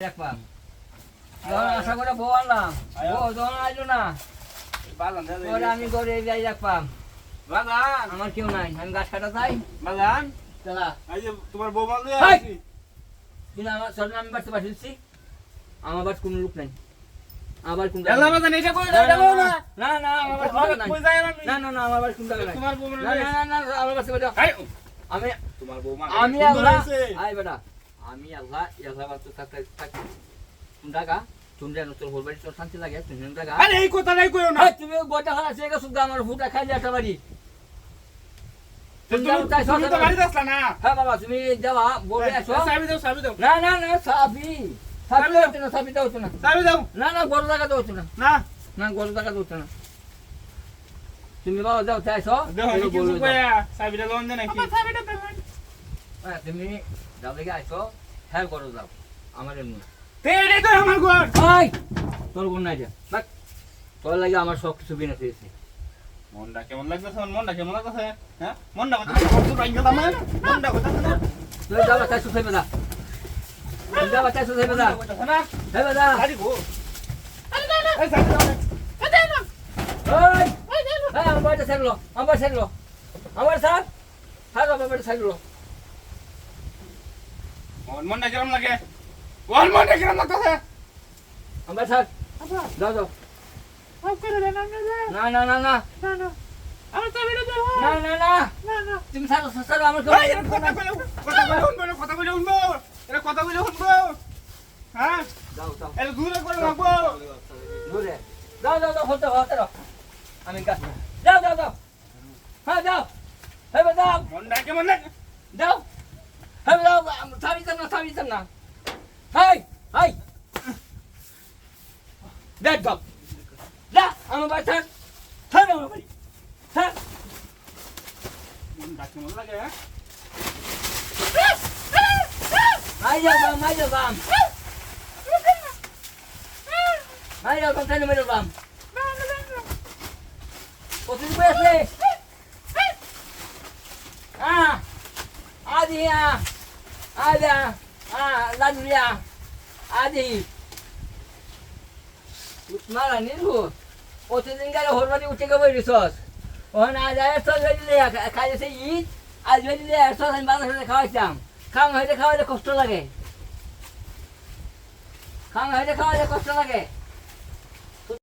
দেখলাম আশা করে বউ আনলাম বউ যখন আইলো না পরে আমি ঘরে যাই দেখলাম আমার কেউ নাই আমি গাছ কাটা চাই বাগান চলা তোমার বউ বান্ধব কিন্তু আমার সরকার আমি বাড়তে পাঠিয়েছি আমার বাড়ি কোনো লোক নাই আমার কোন না না না আমার বাড়ি কোনো জায়গা নাই না না না আমার বাড়ি কোনো জায়গা নাই তোমার বউ না না না আমার বাড়ি আমি তোমার বউ আমি আল্লাহ আই বেটা আমি আল্লাহ আল্লাহ বাড়তে থাকতে কোন জায়গা তুমি জানো তোর হোল বাড়ি তোর শান্তি লাগে তুমি জায়গা আরে এই কথা নাই কইও না তুমি গোটা খালা সে গেছো আমার ফুটা খাইলে একটা বাড়ি তুমি তো বাড়িতে আসলা না হ্যাঁ বাবা তুমি যাওয়া বলে আসো চাবি দাও না না না সাবি সাবি দাও না চাবি দাও না না বড় জায়গা দাও না না না বড় জায়গা দাও না তুমি বাবা যাও তাই আসো দেখো কি কিছু কইয়া চাবিটা লোন দে নাকি চাবিটা দে তুমি যাও দেখে আসো হ্যাঁ করো যাও আমার এমনি তেরে তো আমার ঘর আই তোর কোন নাই দেখ তোর লাগে আমার সব কিছু বিনা হয়েছে মনটা কেমন লাগতেছে মনটা কেমন লাগতেছে হ্যাঁ মনটা কথা কত বাইক গেলাম মনটা কথা না তুই যাবা তাই সুসাই বেদা যাবা তাই সুসাই বেদা না হে বেদা আরে গো আরে না এই সাইড দাও আরে না ওই এই আমার বাড়িতে ছাড়লো আমার স্যার আমার বাড়িতে ছাড়লো মনটা কেমন লাগে মনটা কেমন লাগতেছে আমার স্যার যাও যাও না না না না আমার চাবিটা দাও না না না না তুমি ছাড়ো ছাড়ো আমার কথা কইলে শুনবো এটা কথা কইলে শুনবো হ্যাঁ যাও যাও এটা দূরে করে রাখবো দূরে যাও যাও যাও হতে রো আমি কাজ যাও যাও যাও হ্যাঁ যাও হে যাও মনটা কেমন লাগে যাও হে যাও সাবি না হাই হাই দেখ বাপ যা আমার বাড়ি থাক আমার বাড়ি থাক মনটা কেমন লাগে হ্যাঁ মাই যাও তাই মেরে বাম কতদিন বই আছে আদি আদা লাদুরিয়া আদি মারা নিলু প্রতিদিন গেলে হরবাদি উঠে গে বই রিসস ওখানে আজ সস দিলে খাইছে ঈদ আজ দিলে সস আমি বাজার খাওয়াইতাম খাওয়া হইতে কষ্ট লাগে কষ্ট লাগে